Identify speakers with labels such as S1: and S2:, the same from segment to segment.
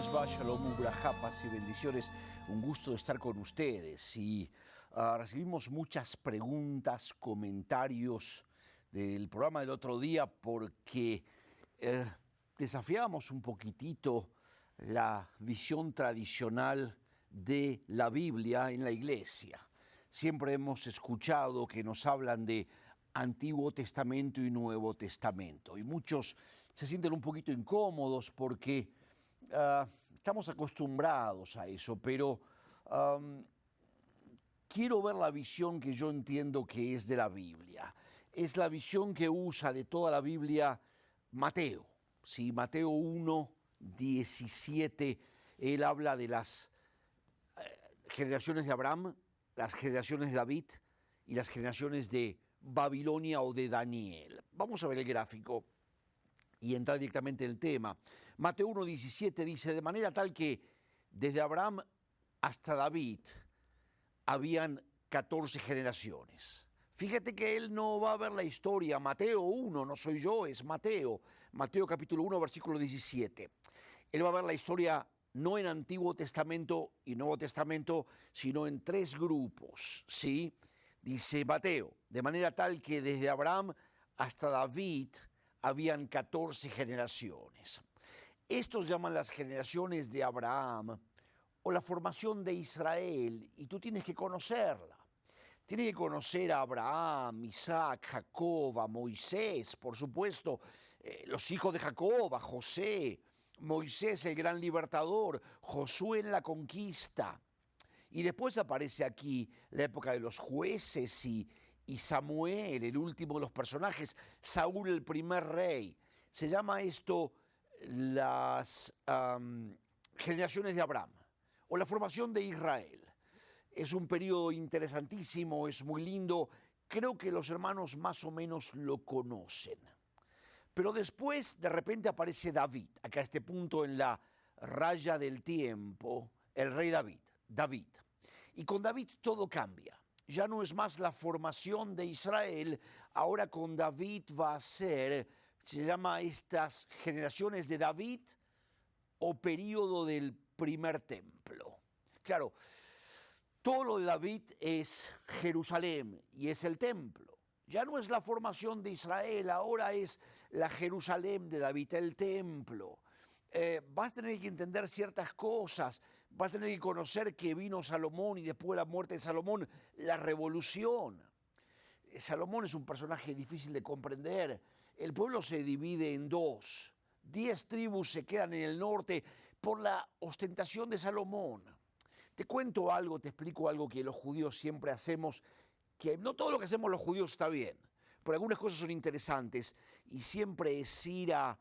S1: les va? Shalom, Ubrajá, paz y bendiciones. Un gusto de estar con ustedes. Y recibimos muchas preguntas, comentarios del programa del otro día porque desafiamos un poquitito la visión tradicional de la Biblia en la iglesia. Siempre hemos escuchado que nos hablan de Antiguo Testamento y Nuevo Testamento. Y muchos se sienten un poquito incómodos porque estamos acostumbrados a eso, pero quiero ver la visión que yo entiendo que es de la Biblia. Es la visión que usa de toda la Biblia Mateo. ¿Sí? Mateo 1, 17, él habla de las generaciones de Abraham, las generaciones de David y las generaciones de Babilonia o de Daniel. Vamos a ver el gráfico y entrar directamente en el tema. Mateo 1:17 dice, de manera tal que desde Abraham hasta David habían 14 generaciones. Fíjate que él no va a ver la historia. Mateo 1, no soy yo, es Mateo. Mateo capítulo 1, versículo 17. Él va a ver la historia no en Antiguo Testamento y Nuevo Testamento, sino en tres grupos, ¿sí? Dice Mateo, de manera tal que desde Abraham hasta David habían 14 generaciones. Estos llaman las generaciones de Abraham o la formación de Israel, y tú tienes que conocerla. Tienes que conocer a Abraham, Isaac, Jacob, a Moisés, por supuesto, los hijos de Jacob, a José, Moisés el gran libertador, Josué en la conquista. Y después aparece aquí la época de los jueces y Samuel, el último de los personajes, Saúl el primer rey. Se llama esto las generaciones de Abraham o la formación de Israel. Es un periodo interesantísimo, es muy lindo. Creo que los hermanos más o menos lo conocen. Pero después de repente aparece David, acá a este punto en la raya del tiempo, el rey David. Y con David todo cambia. Ya no es más la formación de Israel, ahora con David va a ser, se llama estas generaciones de David o período del primer templo. Claro, todo lo de David es Jerusalén y es el templo. Ya no es la formación de Israel, ahora es la Jerusalén de David, el templo. Vas a tener que entender ciertas cosas, vas a tener que conocer que vino Salomón y después de la muerte de Salomón, la revolución. Salomón es un personaje difícil de comprender. El pueblo se divide en dos. 10 tribus se quedan en el norte por la ostentación de Salomón. Te cuento algo, te explico algo que los judíos siempre hacemos, que no todo lo que hacemos los judíos está bien, pero algunas cosas son interesantes y siempre es ir al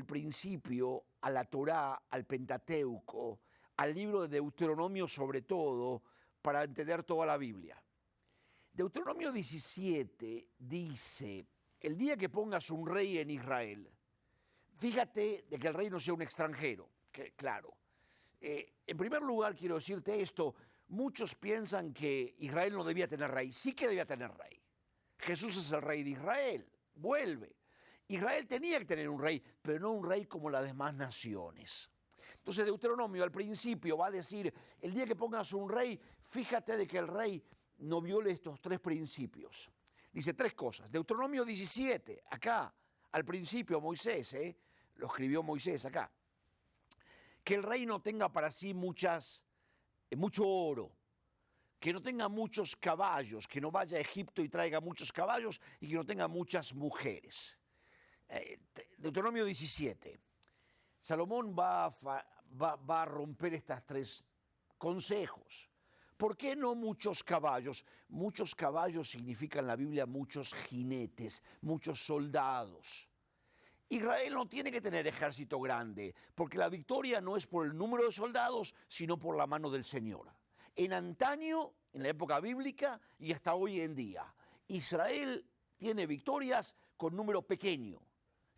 S1: principio, a la Torá, al Pentateuco, al libro de Deuteronomio sobre todo, para entender toda la Biblia. Deuteronomio 17 dice, el día que pongas un rey en Israel, fíjate de que el rey no sea un extranjero, que claro. En primer lugar, quiero decirte esto, muchos piensan que Israel no debía tener rey. Sí que debía tener rey. Jesús es el rey de Israel, vuelve. Israel tenía que tener un rey, pero no un rey como las demás naciones. Entonces Deuteronomio al principio va a decir, el día que pongas un rey, fíjate de que el rey no viole estos tres principios. Dice tres cosas. Deuteronomio 17, acá, al principio Moisés, lo escribió Moisés acá. Que el rey no tenga para sí mucho oro, que no tenga muchos caballos, que no vaya a Egipto y traiga muchos caballos y que no tenga muchas mujeres. Deuteronomio 17. Salomón va a romper estos tres consejos. ¿Por qué no muchos caballos? Muchos caballos significan en la Biblia muchos jinetes, muchos soldados. Israel no tiene que tener ejército grande, porque la victoria no es por el número de soldados, sino por la mano del Señor. En antaño, en la época bíblica y hasta hoy en día, Israel tiene victorias con número pequeño.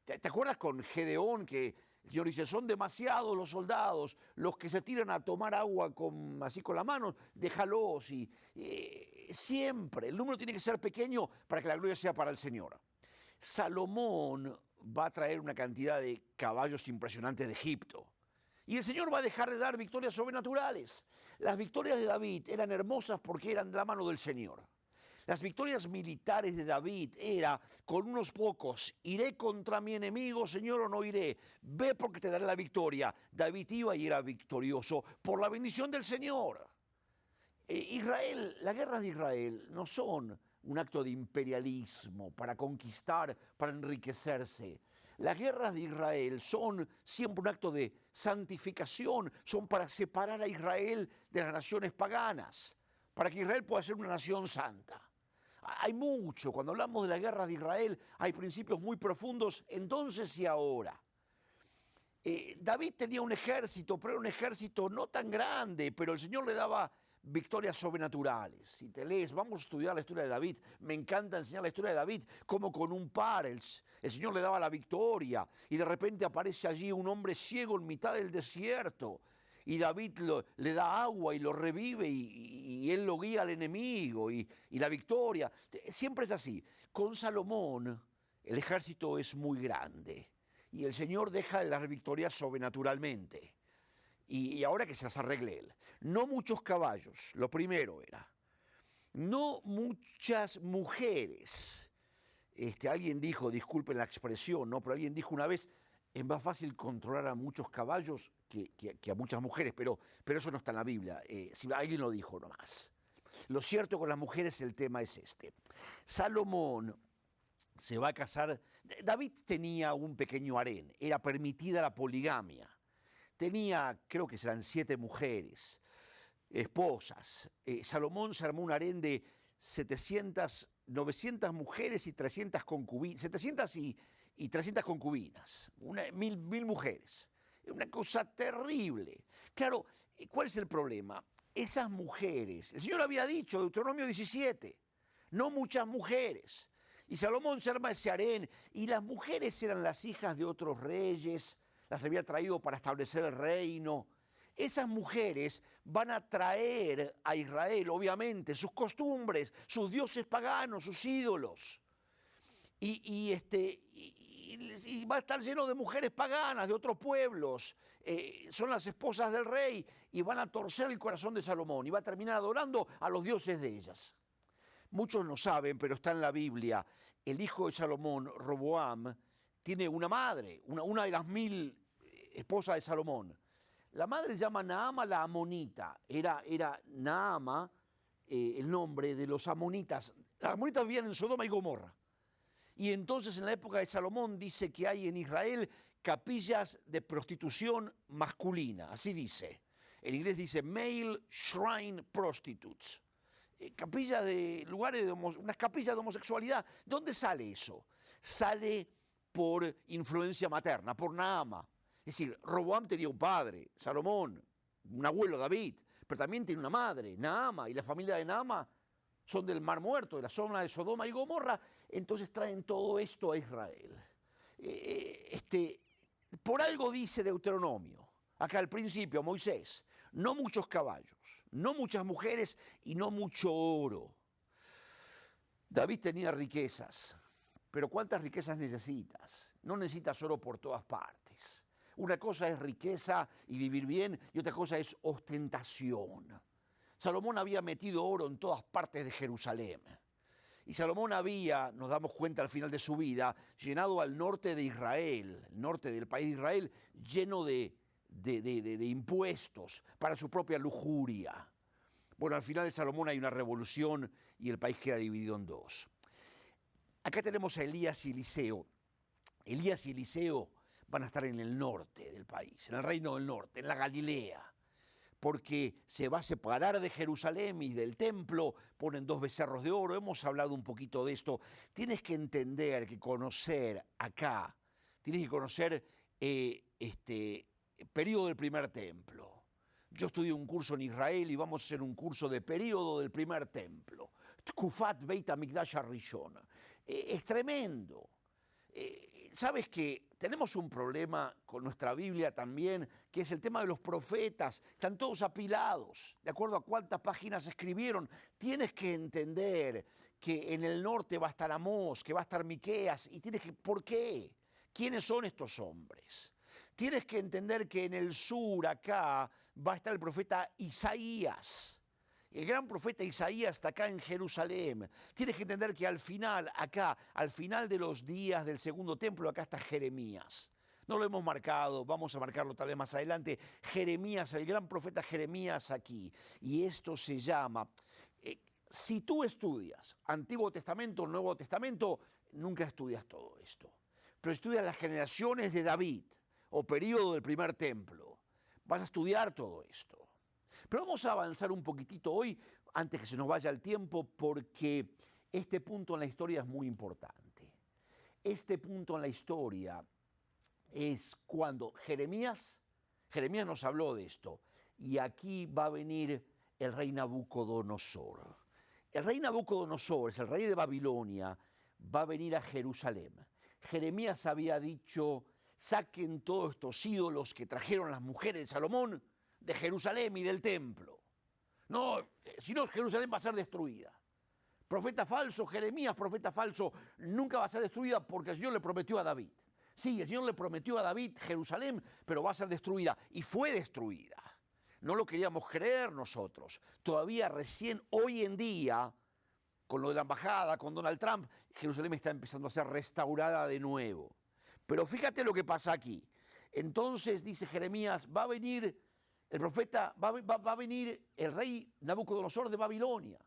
S1: ¿Te acuerdas con Gedeón que el Señor dice, son demasiados los soldados, los que se tiran a tomar agua así con la mano, déjalos. Y siempre, el número tiene que ser pequeño para que la gloria sea para el Señor. Salomón va a traer una cantidad de caballos impresionantes de Egipto. Y el Señor va a dejar de dar victorias sobrenaturales. Las victorias de David eran hermosas porque eran de la mano del Señor. Las victorias militares de David era con unos pocos: iré contra mi enemigo, Señor, o no iré. Ve porque te daré la victoria. David iba y era victorioso por la bendición del Señor. Israel, las guerras de Israel no son un acto de imperialismo para conquistar, para enriquecerse. Las guerras de Israel son siempre un acto de santificación, son para separar a Israel de las naciones paganas, para que Israel pueda ser una nación santa. Hay mucho, cuando hablamos de las guerras de Israel, hay principios muy profundos entonces y ahora. David tenía un ejército, pero era un ejército no tan grande, pero el Señor le daba victorias sobrenaturales. Si te lees, vamos a estudiar la historia de David. Me encanta enseñar la historia de David, como con un par el Señor le daba la victoria y de repente aparece allí un hombre ciego en mitad del desierto y David le da agua y lo revive y él lo guía al enemigo y la victoria. Siempre es así. Con Salomón el ejército es muy grande y el Señor deja de dar victorias sobrenaturalmente. Y ahora que se las arregle él. No muchos caballos, lo primero era. No muchas mujeres. Alguien dijo, disculpen la expresión, ¿no? Pero alguien dijo una vez, es más fácil controlar a muchos caballos que a muchas mujeres, pero eso no está en la Biblia. Si alguien lo dijo nomás. Lo cierto con las mujeres, el tema es este. Salomón se va a casar. David tenía un pequeño harén, era permitida la poligamia. Tenía, creo que serán 7 mujeres, esposas. Salomón se armó un harén de 900 mujeres y 300 concubinas, 700 y 300 concubinas, 1000 mujeres. Una cosa terrible. Claro, ¿cuál es el problema? Esas mujeres, el Señor había dicho, Deuteronomio 17, no muchas mujeres. Y Salomón se arma ese harén, y las mujeres eran las hijas de otros reyes, las había traído para establecer el reino. Esas mujeres van a traer a Israel, obviamente, sus costumbres, sus dioses paganos, sus ídolos. Y va a estar lleno de mujeres paganas, de otros pueblos. Son las esposas del rey y van a torcer el corazón de Salomón y va a terminar adorando a los dioses de ellas. Muchos no saben, pero está en la Biblia. El hijo de Salomón, Roboam, tiene una madre, una de las 1000 esposas de Salomón. La madre se llama Naama la Amonita. Era Naama el nombre de los amonitas. Los amonitas vivían en Sodoma y Gomorra. Y entonces en la época de Salomón dice que hay en Israel capillas de prostitución masculina. Así dice. En inglés dice male shrine prostitutes. Capillas de lugares unas capillas de homosexualidad. ¿Dónde sale eso? Sale por influencia materna, por Naama. Es decir, Roboam tenía un padre, Salomón, un abuelo, David, pero también tiene una madre, Naama, y la familia de Naama son del Mar Muerto, de la zona de Sodoma y Gomorra, entonces traen todo esto a Israel. Por algo dice Deuteronomio, acá al principio, Moisés, no muchos caballos, no muchas mujeres y no mucho oro. David tenía riquezas, pero ¿cuántas riquezas necesitas? No necesitas oro por todas partes. Una cosa es riqueza y vivir bien y otra cosa es ostentación. Salomón había metido oro en todas partes de Jerusalén. Y Salomón había, nos damos cuenta al final de su vida, llenado al norte de Israel, el norte del país de Israel, lleno de impuestos para su propia lujuria. Bueno, al final de Salomón hay una revolución y el país queda dividido en 2. Acá tenemos a Elías y Eliseo. Elías y Eliseo van a estar en el norte del país, en el reino del norte, en la Galilea, porque se va a separar de Jerusalén y del templo, ponen 2 becerros de oro, hemos hablado un poquito de esto. Tienes que entender que conocer acá, tienes que conocer periodo del primer templo. Yo estudié un curso en Israel y vamos a hacer un curso de periodo del primer templo. Tkufat Beit HaMikdash HaRishon. Es tremendo. Sabes que tenemos un problema con nuestra Biblia también, que es el tema de los profetas. Están todos apilados, de acuerdo a cuántas páginas escribieron. Tienes que entender que en el norte va a estar Amós, que va a estar Miqueas, y tienes que, ¿por qué? ¿Quiénes son estos hombres? Tienes que entender que en el sur, acá, va a estar el profeta Isaías. El gran profeta Isaías está acá en Jerusalén. Tienes que entender que al final, acá, al final de los días del segundo templo, acá está Jeremías. No lo hemos marcado, vamos a marcarlo tal vez más adelante. Jeremías, el gran profeta Jeremías aquí. Y esto se llama, si tú estudias Antiguo Testamento, Nuevo Testamento, nunca estudias todo esto. Pero estudias las generaciones de David o periodo del primer templo. Vas a estudiar todo esto. Pero vamos a avanzar un poquitito hoy, antes que se nos vaya el tiempo, porque este punto en la historia es muy importante. Este punto en la historia es cuando Jeremías nos habló de esto, y aquí va a venir el rey Nabucodonosor. El rey Nabucodonosor es el rey de Babilonia, va a venir a Jerusalén. Jeremías había dicho, saquen todos estos ídolos que trajeron las mujeres de Salomón de Jerusalén y del templo. No, si no, Jerusalén va a ser destruida. Profeta falso, Jeremías, profeta falso, nunca va a ser destruida porque el Señor le prometió a David. Sí, el Señor le prometió a David Jerusalén, pero va a ser destruida. Y fue destruida. No lo queríamos creer nosotros. Todavía recién hoy en día, con lo de la embajada, con Donald Trump, Jerusalén está empezando a ser restaurada de nuevo. Pero fíjate lo que pasa aquí. Entonces dice Jeremías, va a venir el profeta, va a venir el rey Nabucodonosor de Babilonia.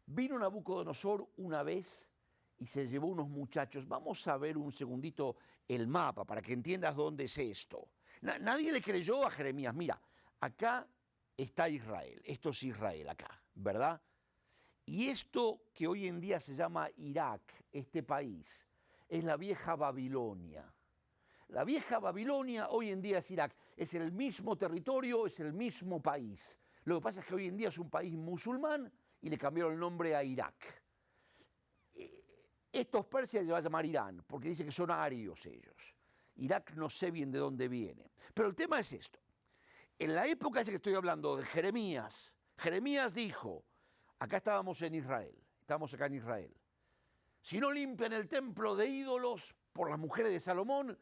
S1: Vino Nabucodonosor una vez y se llevó unos muchachos. Vamos a ver un segundito el mapa para que entiendas dónde es esto. Nadie le creyó a Jeremías. Mira, acá está Israel. Esto es Israel acá, ¿verdad? Y esto que hoy en día se llama Irak, este país, es la vieja Babilonia. La vieja Babilonia hoy en día es Irak. Es el mismo territorio, es el mismo país. Lo que pasa es que hoy en día es un país musulmán y le cambiaron el nombre a Irak. Estos persias se van a llamar Irán, porque dice que son arios ellos. Irak no sé bien de dónde viene. Pero el tema es esto. En la época esa que estoy hablando de Jeremías, Jeremías dijo, acá estábamos en Israel, estamos acá en Israel. Si no limpian el templo de ídolos por las mujeres de Salomón,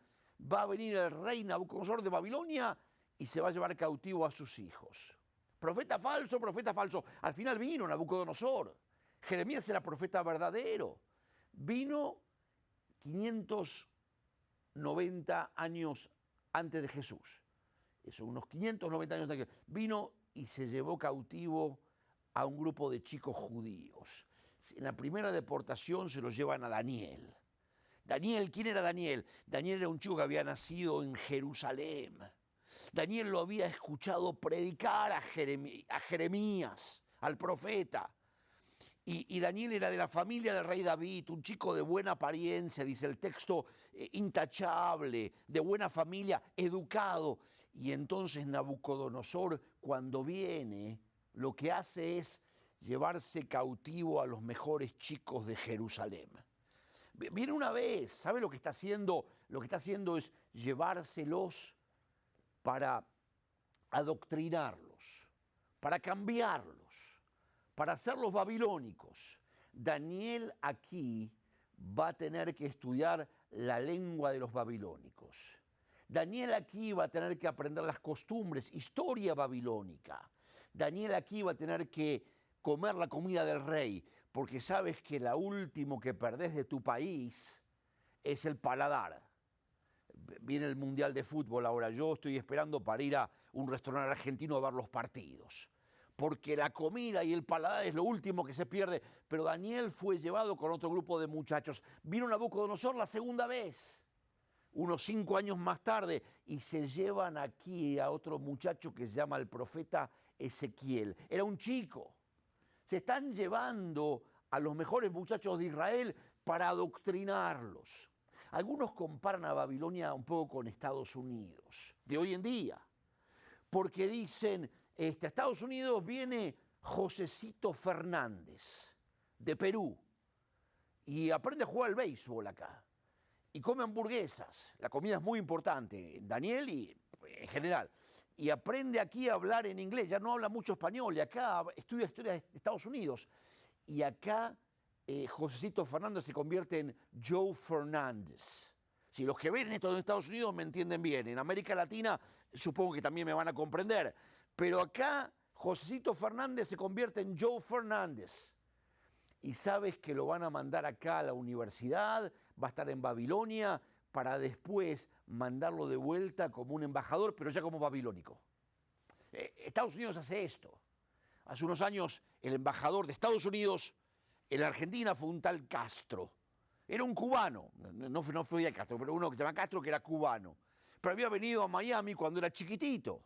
S1: va a venir el rey Nabucodonosor de Babilonia y se va a llevar cautivo a sus hijos. Profeta falso, profeta falso. Al final vino Nabucodonosor. Jeremías era profeta verdadero. Vino 590 años antes de Jesús. Eso, unos 590 años antes de Jesús. Vino y se llevó cautivo a un grupo de chicos judíos. En la primera deportación se los llevan a Daniel. Daniel, ¿quién era Daniel? Daniel era un chico que había nacido en Jerusalén. Daniel lo había escuchado predicar a Jeremías, al profeta. Y Daniel era de la familia del rey David, un chico de buena apariencia, dice el texto, intachable, de buena familia, educado. Y entonces Nabucodonosor, cuando viene, lo que hace es llevarse cautivo a los mejores chicos de Jerusalén. Viene una vez, ¿sabe lo que está haciendo? Lo que está haciendo es llevárselos para adoctrinarlos, para cambiarlos, para hacerlos babilónicos. Daniel aquí va a tener que estudiar la lengua de los babilónicos. Daniel aquí va a tener que aprender las costumbres, historia babilónica. Daniel aquí va a tener que comer la comida del rey, porque sabes que la último que perdés de tu país es el paladar. Viene el Mundial de Fútbol ahora, yo estoy esperando para ir a un restaurante argentino a ver los partidos, porque la comida y el paladar es lo último que se pierde. Pero Daniel fue llevado con otro grupo de muchachos. Vino Nabucodonosor la segunda vez, unos 5 años más tarde, y se llevan aquí a otro muchacho que se llama el profeta Ezequiel. Era un chico. Se están llevando a los mejores muchachos de Israel para adoctrinarlos. Algunos comparan a Babilonia un poco con Estados Unidos de hoy en día, porque dicen, a Estados Unidos viene Josecito Fernández de Perú y aprende a jugar al béisbol acá y come hamburguesas. La comida es muy importante en Daniel y en general. Y aprende aquí a hablar en inglés, ya no habla mucho español, y acá estudia historia de Estados Unidos. Y acá Josecito Fernández se convierte en Joe Fernández. Si los que ven esto en Estados Unidos me entienden bien, en América Latina supongo que también me van a comprender, pero acá Josecito Fernández se convierte en Joe Fernández. Y sabes que lo van a mandar acá a la universidad, va a estar en Babilonia, para después mandarlo de vuelta como un embajador, pero ya como babilónico. Estados Unidos hace esto. Hace unos años el embajador de Estados Unidos en la Argentina fue un tal Castro. Era un cubano, no fue de Castro, pero uno que se llama Castro que era cubano. Pero había venido a Miami cuando era chiquitito.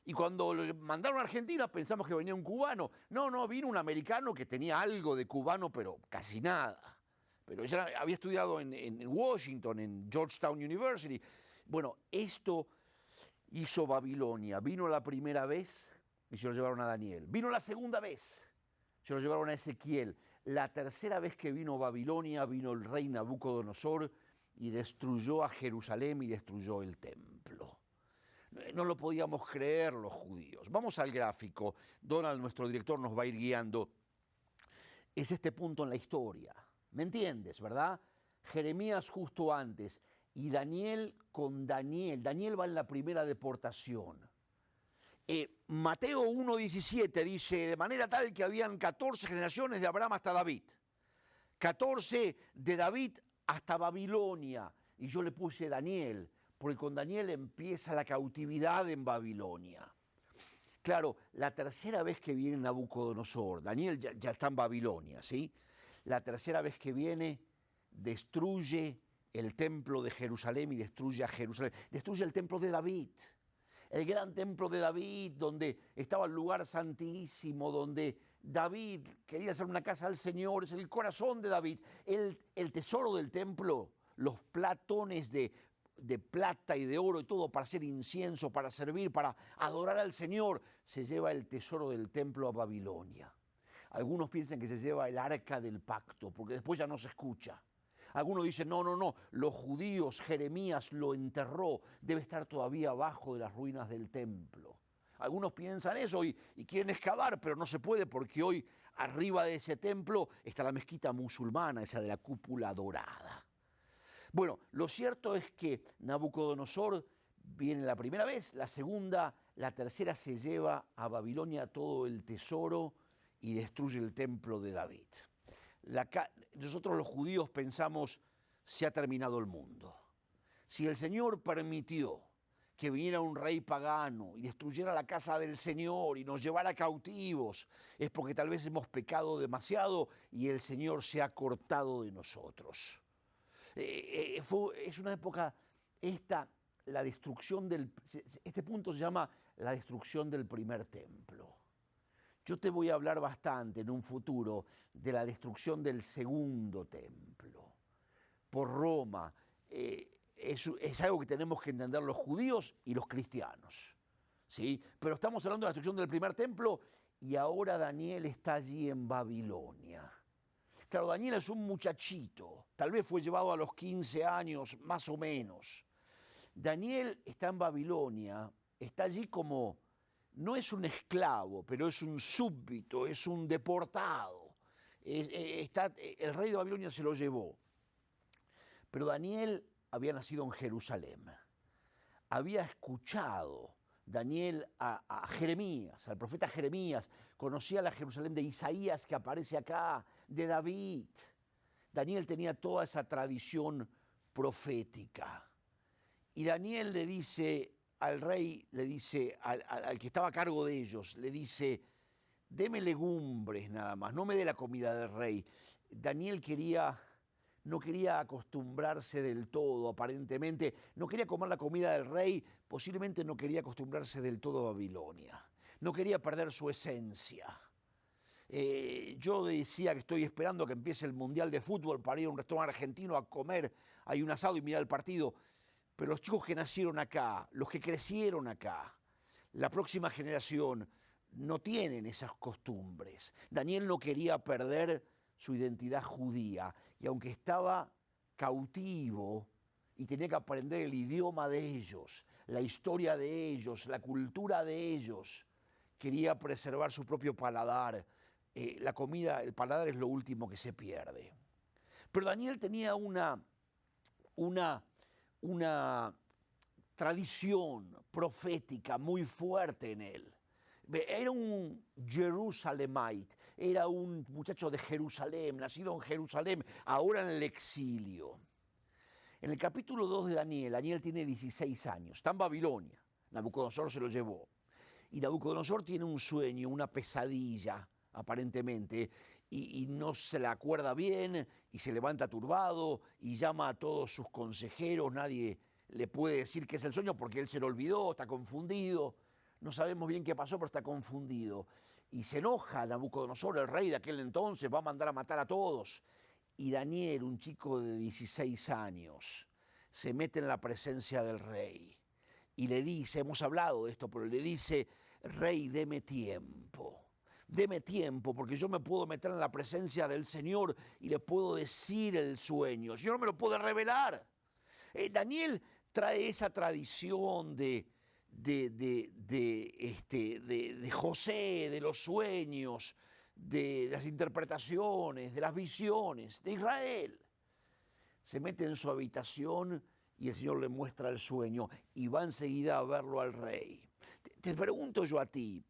S1: Y cuando lo mandaron a Argentina pensamos que venía un cubano. No, vino un americano que tenía algo de cubano, pero casi nada. Pero ya había estudiado en Washington, en Georgetown University. Bueno, esto hizo Babilonia. Vino la primera vez y se lo llevaron a Daniel. Vino la segunda vez, se lo llevaron a Ezequiel. La tercera vez que vino Babilonia, vino el rey Nabucodonosor y destruyó a Jerusalén y destruyó el templo. No lo podíamos creer los judíos. Vamos al gráfico. Donald, nuestro director, nos va a ir guiando. Es este punto en la historia. ¿Me entiendes, verdad? Jeremías justo antes y Daniel con Daniel. Daniel va en la primera deportación. Mateo 1:17 dice, de manera tal que habían 14 generaciones de Abraham hasta David. 14 de David hasta Babilonia. Y yo le puse Daniel, porque con Daniel empieza la cautividad en Babilonia. Claro, la tercera vez que viene Nabucodonosor, Daniel ya está en Babilonia, ¿sí? La tercera vez que viene, destruye el templo de Jerusalén y destruye a Jerusalén. Destruye el templo de David, el gran templo de David, donde estaba el lugar santísimo, donde David quería hacer una casa al Señor, es el corazón de David. El tesoro del templo, los platones de plata y de oro y todo para hacer incienso, para servir, para adorar al Señor, se lleva el tesoro del templo a Babilonia. Algunos piensan que se lleva el arca del pacto, porque después ya no se escucha. Algunos dicen, no, los judíos, Jeremías lo enterró, debe estar todavía abajo de las ruinas del templo. Algunos piensan eso y quieren excavar, pero no se puede porque hoy arriba de ese templo está la mezquita musulmana, esa de la cúpula dorada. Bueno, lo cierto es que Nabucodonosor viene la primera vez, la segunda, la tercera se lleva a Babilonia todo el tesoro y destruye el templo de David. Nosotros los judíos pensamos, se ha terminado el mundo. Si el Señor permitió que viniera un rey pagano y destruyera la casa del Señor y nos llevara cautivos, es porque tal vez hemos pecado demasiado y el Señor se ha cortado de nosotros. Es una época, la destrucción este punto se llama la destrucción del primer templo. Yo te voy a hablar bastante en un futuro de la destrucción del segundo templo por Roma. Es algo que tenemos que entender los judíos y los cristianos, ¿sí? Pero estamos hablando de la destrucción del primer templo y ahora Daniel está allí en Babilonia. Claro, Daniel es un muchachito, tal vez fue llevado a los 15 años, más o menos. Daniel está en Babilonia, está allí como, no es un esclavo, pero es un súbdito, es un deportado. El rey de Babilonia se lo llevó. Pero Daniel había nacido en Jerusalén, había escuchado Daniel a Jeremías, al profeta Jeremías, conocía la Jerusalén de Isaías que aparece acá, de David. Daniel tenía toda esa tradición profética. Y Daniel le dice al rey, le dice al que estaba a cargo de ellos, le dice, deme legumbres nada más, no me dé la comida del rey. Daniel no quería acostumbrarse del todo, aparentemente, no quería comer la comida del rey, posiblemente no quería acostumbrarse del todo a Babilonia, no quería perder su esencia. Yo decía que estoy esperando que empiece el Mundial de Fútbol para ir a un restaurante argentino a comer, hay un asado y mirar el partido, pero los chicos que nacieron acá, los que crecieron acá, la próxima generación no tienen esas costumbres. Daniel no quería perder su identidad judía y aunque estaba cautivo y tenía que aprender el idioma de ellos, la historia de ellos, la cultura de ellos, quería preservar su propio paladar. La comida, el paladar es lo último que se pierde. Pero Daniel tenía una una tradición profética muy fuerte en él. Era un Jerusalemite, era un muchacho de Jerusalén, nacido en Jerusalén, ahora en el exilio. En el capítulo 2 de Daniel, Daniel tiene 16 años, está en Babilonia, Nabucodonosor se lo llevó. Y Nabucodonosor tiene un sueño, una pesadilla, aparentemente, y no se la acuerda bien, y se levanta turbado, y llama a todos sus consejeros, nadie le puede decir qué es el sueño porque él se lo olvidó, está confundido. No sabemos bien qué pasó, pero está confundido. Y se enoja Nabucodonosor, el rey de aquel entonces, va a mandar a matar a todos. Y Daniel, un chico de 16 años, se mete en la presencia del rey. Y le dice, hemos hablado de esto, pero le dice, rey, deme tiempo. Deme tiempo, porque yo me puedo meter en la presencia del Señor y le puedo decir el sueño. El Señor me lo puede revelar. Daniel trae esa tradición de José, de los sueños, de las interpretaciones, de las visiones, de Israel. Se mete en su habitación y el Señor le muestra el sueño y va enseguida a verlo al rey. Te pregunto yo a ti,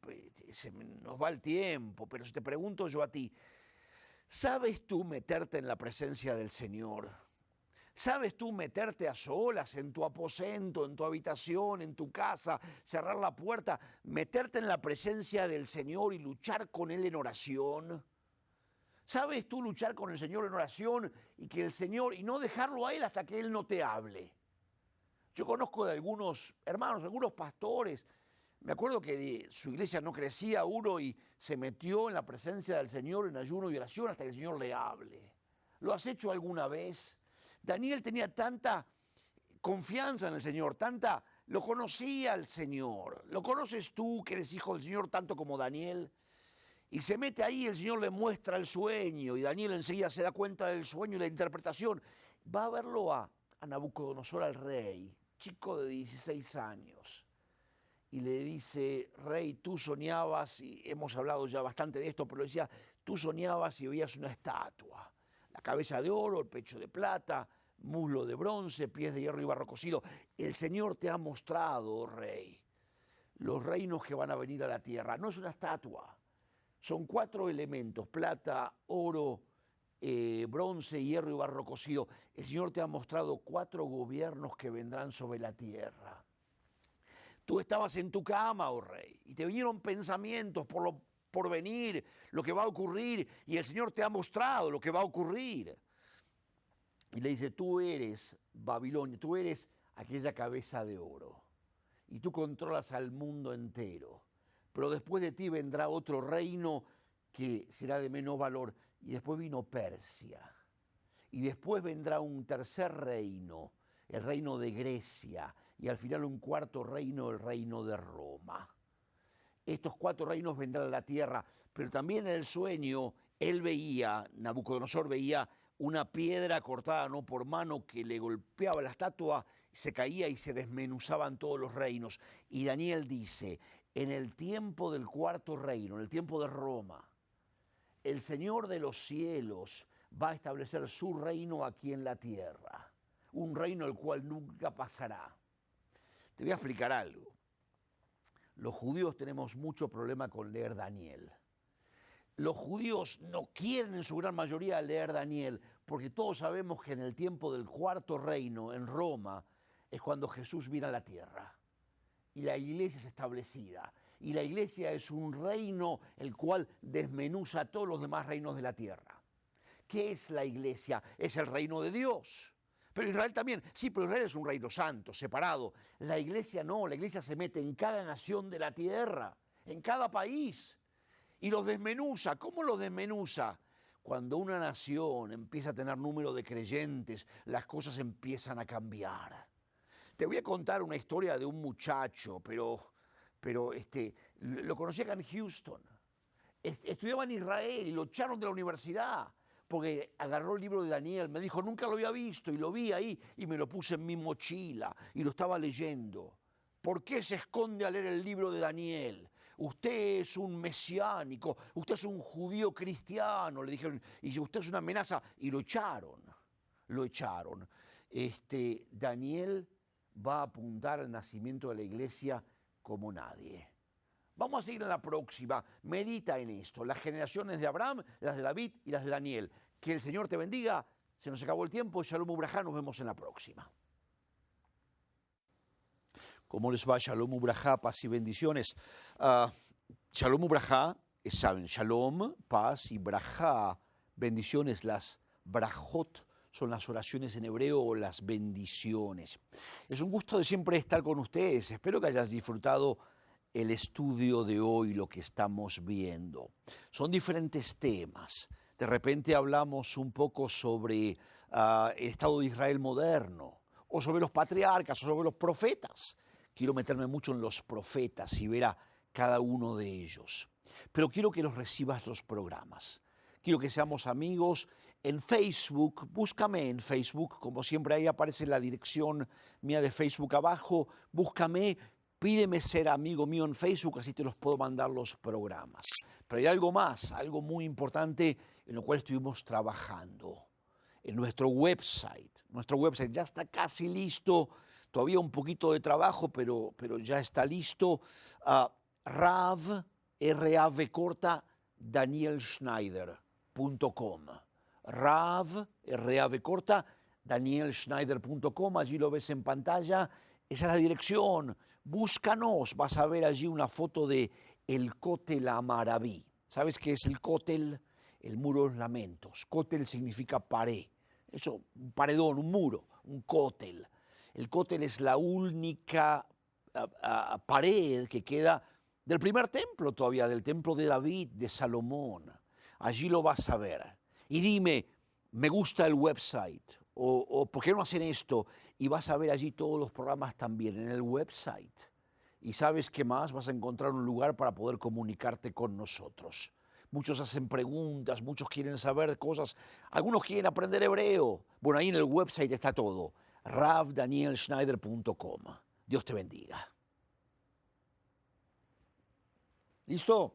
S1: se nos va el tiempo, pero si te pregunto yo a ti, ¿sabes tú meterte en la presencia del Señor? ¿Sabes tú meterte a solas en tu aposento, en tu habitación, en tu casa, cerrar la puerta, meterte en la presencia del Señor y luchar con Él en oración? ¿Sabes tú luchar con el Señor en oración y que el Señor, y no dejarlo a Él hasta que Él no te hable? Yo conozco de algunos hermanos, algunos pastores. Me acuerdo que de su iglesia no crecía uno y se metió en la presencia del Señor en ayuno y oración hasta que el Señor le hable. ¿Lo has hecho alguna vez? Daniel tenía tanta confianza en el Señor, lo conocía el Señor. ¿Lo conoces tú, que eres hijo del Señor, tanto como Daniel? Y se mete ahí, el Señor le muestra el sueño, y Daniel enseguida se da cuenta del sueño y la interpretación. Va a verlo a Nabucodonosor, al rey, chico de 16 años. Y le dice, rey, tú soñabas, y hemos hablado ya bastante de esto, pero decía, tú soñabas y veías una estatua. La cabeza de oro, el pecho de plata, muslo de bronce, pies de hierro y barro cocido. El Señor te ha mostrado, oh rey, los reinos que van a venir a la tierra. No es una estatua, son 4 elementos, plata, oro, bronce, hierro y barro cocido. El Señor te ha mostrado 4 gobiernos que vendrán sobre la tierra. Tú estabas en tu cama, oh rey, y te vinieron pensamientos por venir, lo que va a ocurrir, y el Señor te ha mostrado lo que va a ocurrir. Y le dice, tú eres Babilonia, tú eres aquella cabeza de oro, y tú controlas al mundo entero, pero después de ti vendrá otro reino que será de menor valor, y después vino Persia, y después vendrá un tercer reino, el reino de Grecia, y al final un cuarto reino, el reino de Roma. Estos 4 reinos vendrán a la tierra, pero también en el sueño él veía, Nabucodonosor veía una piedra cortada no por mano que le golpeaba la estatua, se caía y se desmenuzaban todos los reinos. Y Daniel dice, en el tiempo del cuarto reino, en el tiempo de Roma, el Señor de los cielos va a establecer su reino aquí en la tierra, un reino el cual nunca pasará. Te voy a explicar algo. Los judíos tenemos mucho problema con leer Daniel. Los judíos no quieren en su gran mayoría leer Daniel, porque todos sabemos que en el tiempo del cuarto reino, en Roma, es cuando Jesús viene a la tierra. Y la iglesia es establecida. Y la iglesia es un reino el cual desmenuza a todos los demás reinos de la tierra. ¿Qué es la iglesia? Es el reino de Dios. Pero Israel también, sí, pero Israel es un reino santo, separado. La iglesia no, la iglesia se mete en cada nación de la tierra, en cada país, y los desmenuza. ¿Cómo los desmenuza? Cuando una nación empieza a tener número de creyentes, las cosas empiezan a cambiar. Te voy a contar una historia de un muchacho, pero lo conocí acá en Houston. Estudiaba en Israel y lo echaron de la universidad porque agarró el libro de Daniel, me dijo, nunca lo había visto, y lo vi ahí y me lo puse en mi mochila y lo estaba leyendo. ¿Por qué se esconde a leer el libro de Daniel? Usted es un mesiánico, usted es un judío cristiano, le dijeron, y usted es una amenaza, y lo echaron. Daniel va a apuntar al nacimiento de la iglesia como nadie. Vamos a seguir en la próxima. Medita en esto. Las generaciones de Abraham, las de David y las de Daniel. Que el Señor te bendiga. Se nos acabó el tiempo. Shalom Ubrajá. Nos vemos en la próxima. ¿Cómo les va? Shalom Ubrajá, paz y bendiciones. Shalom Ubrajá, saben, Shalom, paz y Brajá, bendiciones. Las Brajot son las oraciones en hebreo o las bendiciones. Es un gusto de siempre estar con ustedes. Espero que hayas disfrutado el estudio de hoy, lo que estamos viendo. Son diferentes temas. De repente hablamos un poco sobre el Estado de Israel moderno, o sobre los patriarcas, o sobre los profetas. Quiero meterme mucho en los profetas y ver a cada uno de ellos. Pero quiero que los recibas los programas. Quiero que seamos amigos en Facebook. Búscame en Facebook, como siempre ahí aparece la dirección mía de Facebook abajo. Búscame, pídeme ser amigo mío en Facebook, así te los puedo mandar los programas. Pero hay algo más, algo muy importante en lo cual estuvimos trabajando. En nuestro website. Nuestro website ya está casi listo. Todavía un poquito de trabajo, pero ya está listo. Rav, R-A-V corta, danielschneider.com. Rav, R-A-V corta, danielschneider.com. Allí lo ves en pantalla. Esa es la dirección. Búscanos. Vas a ver allí una foto de el Kotel Amaraví. ¿Sabes qué es el Kotel? El muro de los lamentos. Kotel significa pared. Eso, un paredón, un muro, un Kotel. El Kotel es la única pared que queda del primer templo todavía, del templo de David, de Salomón. Allí lo vas a ver. Y dime, me gusta el website, o ¿por qué no hacen esto? Y vas a ver allí todos los programas también en el website. Y ¿sabes qué más? Vas a encontrar un lugar para poder comunicarte con nosotros. Muchos hacen preguntas, muchos quieren saber cosas, algunos quieren aprender hebreo. Bueno, ahí en el website está todo, ravdanielschneider.com. Dios te bendiga. ¿Listo?